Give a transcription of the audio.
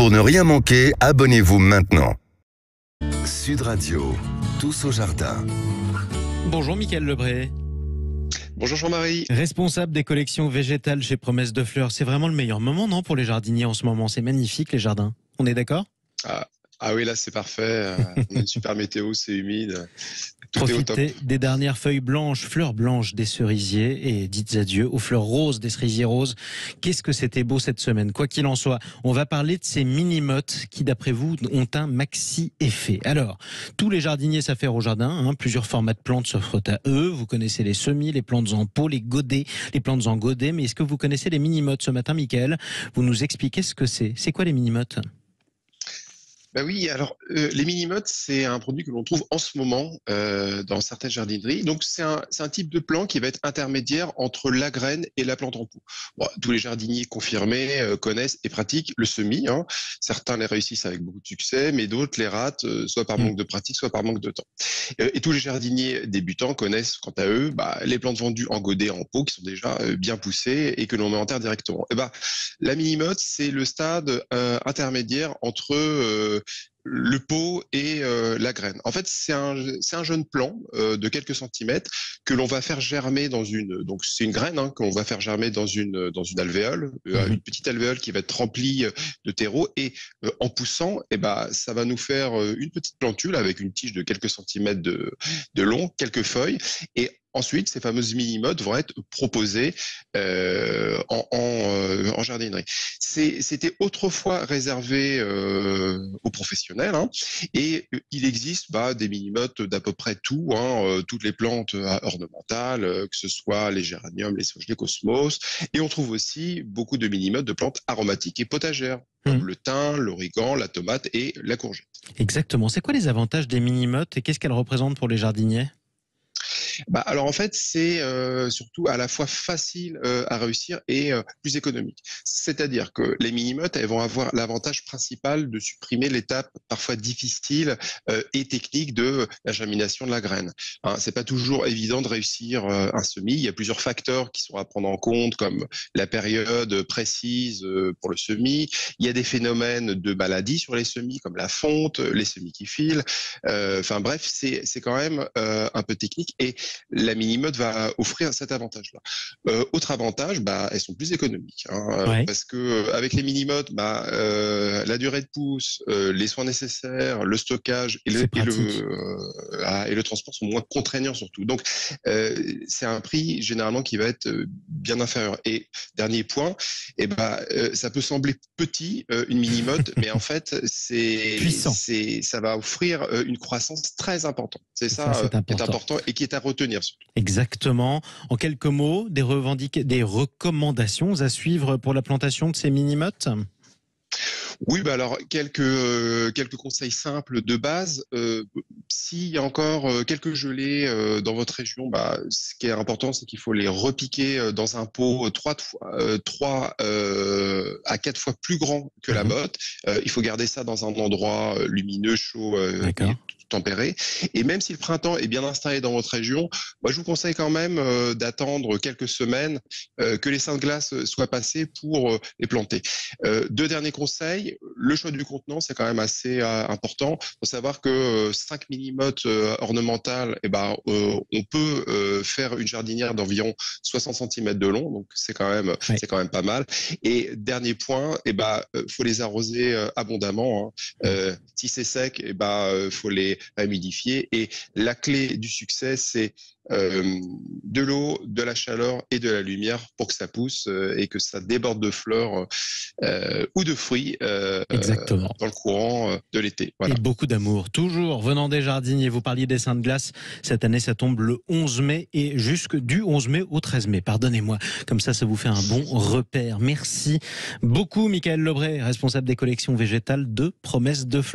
Pour ne rien manquer, abonnez-vous maintenant. Sud Radio, tous au jardin. Bonjour Mickaël Lebré. Bonjour Jean-Marie. Responsable des collections végétales chez Promesse de Fleurs. C'est vraiment le meilleur moment, non, pour les jardiniers en ce moment? C'est magnifique, les jardins. On est d'accord? Ah oui, là c'est parfait. On a une super météo, c'est humide. Tout est au top. Profitez des dernières feuilles blanches, fleurs blanches des cerisiers et dites adieu aux fleurs roses des cerisiers roses. Qu'est-ce que c'était beau cette semaine. Quoi qu'il en soit, on va parler de ces mini-mottes qui, d'après vous, ont un maxi-effet. Alors, tous les jardiniers s'affairent au jardin. Plusieurs formats de plantes s'offrent à eux. Vous connaissez les semis, les plantes en pot, les godets, les plantes en godet. Mais est-ce que vous connaissez les mini-mottes ce matin, Mickaël? Vous nous expliquez ce que c'est. C'est quoi les mini-mottes? Bah oui, alors les mini-mottes, c'est un produit que l'on trouve en ce moment dans certaines jardineries. Donc c'est un type de plant qui va être intermédiaire entre la graine et la plante en pot. Bon, tous les jardiniers confirmés connaissent et pratiquent le semis. Certains les réussissent avec beaucoup de succès, mais d'autres les ratent, soit par manque de pratique, soit par manque de temps. Et tous les jardiniers débutants connaissent, quant à eux, les plantes vendues en godet, en pot, qui sont déjà bien poussées et que l'on met en terre directement. La mini-motte, c'est le stade intermédiaire entre le pot et la graine. En fait, c'est un jeune plant de quelques centimètres que l'on va faire germer donc c'est une graine qu'on va faire germer dans une alvéole, une petite alvéole qui va être remplie de terreau et en poussant, ça va nous faire une petite plantule avec une tige de quelques centimètres de long, quelques feuilles et ensuite, ces fameuses mini-mottes vont être proposées en jardinerie. C'était autrefois réservé aux professionnels et il existe des mini-mottes d'à peu près tout, toutes les plantes ornementales, que ce soit les géraniums, les sauges, les cosmos. Et on trouve aussi beaucoup de mini-mottes de plantes aromatiques et potagères, comme le thym, l'origan, la tomate et la courgette. Exactement. C'est quoi les avantages des mini-mottes et qu'est-ce qu'elles représentent pour les jardiniers? Alors en fait, c'est surtout à la fois facile à réussir et plus économique. C'est-à-dire que les mini-mottes, elles vont avoir l'avantage principal de supprimer l'étape parfois difficile et technique de la germination de la graine. C'est pas toujours évident de réussir un semis. Il y a plusieurs facteurs qui sont à prendre en compte, comme la période précise pour le semis. Il y a des phénomènes de maladie sur les semis, comme la fonte, les semis qui filent. Bref, c'est quand même un peu technique et la mini-motte va offrir cet avantage-là. Autre avantage, elles sont plus économiques, parce que avec les mini-mottes, la durée de pousse, les soins nécessaires, le stockage et le transport sont moins contraignants surtout. Donc c'est un prix généralement qui va être bien inférieur. Et dernier point, ça peut sembler petit une mini-motte, mais en fait ça va offrir une croissance très importante. C'est ça qui est important et qui est à retenir surtout. Exactement. En quelques mots, des recommandations à suivre pour la plantation de ces mini-mottes? Oui, alors quelques conseils simples de base. S'il y a encore quelques gelées dans votre région, ce qui est important, c'est qu'il faut les repiquer dans un pot 3 à 4 fois plus grand que la motte. Il faut garder ça dans un endroit lumineux, chaud, tempéré. Et même si le printemps est bien installé dans votre région, moi je vous conseille quand même d'attendre quelques semaines que les seins de glace soient passés pour les planter. Deux derniers conseils. Le choix du contenant, c'est quand même assez important. Il faut savoir que 5 mini-mottes ornementales, on peut faire une jardinière d'environ 60 cm de long, donc c'est quand même pas mal. Et dernier point, faut les arroser abondamment. Si c'est sec, faut les humidifier. Et la clé du succès, c'est de l'eau, de la chaleur et de la lumière pour que ça pousse et que ça déborde de fleurs ou de fruits Exactement. dans le courant de l'été. Voilà. Et beaucoup d'amour. Toujours venant des jardiniers, vous parliez des seins de glace. Cette année, ça tombe le 11 mai et du 11 mai au 13 mai. Pardonnez-moi. Comme ça vous fait un bon repère. Merci beaucoup, Mickaël Lebré, responsable des collections végétales de Promesse de Fleurs.